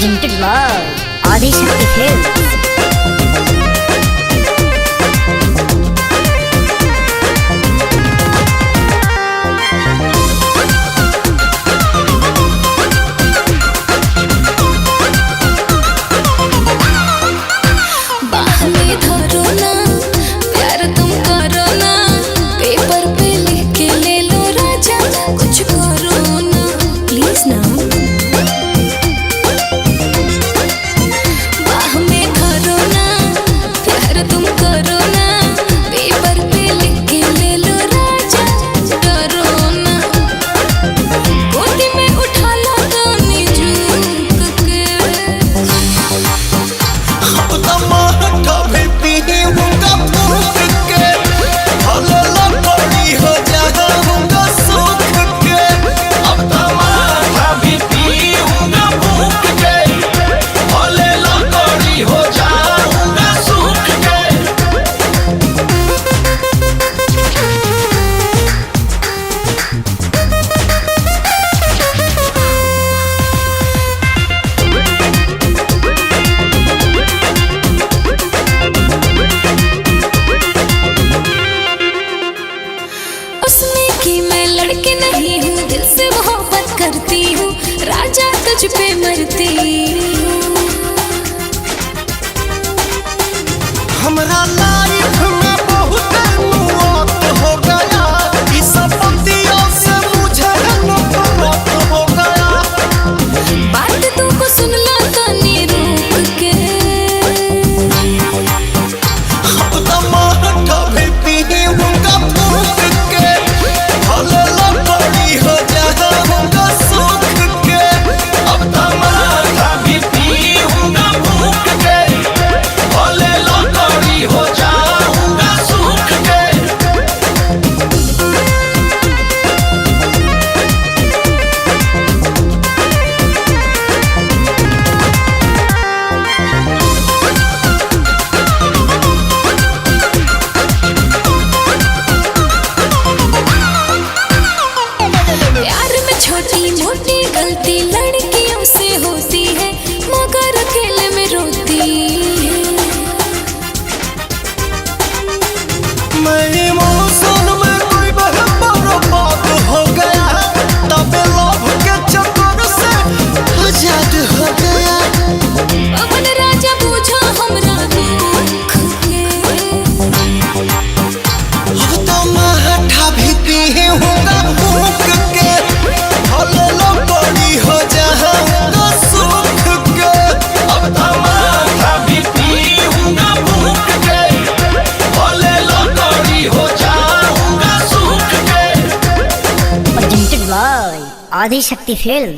presented by Adi Shakti Films. लड़की नहीं हूँ, दिल से मोहब्बत करती हूँ, राजा तुझ पे मरती हूँ। हमरा लाइफ में बहुत मौत हो गया, इस पतियों से मुझे नफरत हो गया। बात तुमको सुन लो तनी रुक के, अब तो माथा भी पी होगा फूक के, भले लकड़ी हो जाऊंगा सूख के। अब तो माथा भी पी होगा फूक के, भले लकड़ी हो जाऊंगा सूख के। प्यार में छोटी मोटी गलती लड़कियों से होती है, मगर अकेले में रोती है। मैं इमोशन में कोई बर्बाद हो गया, तब लव के चक्कर से आजाद हो गया। अपन राजा पूछा हमरा दुख के, अब तो माथा भी पी होगा फूक के, भले लकड़ी हो जाऊंगा सूख के। अब तो माथा भी पी होगा फूक के, भले लकड़ी हो जाऊंगा सूख के। Presented by Adi Shakti Films.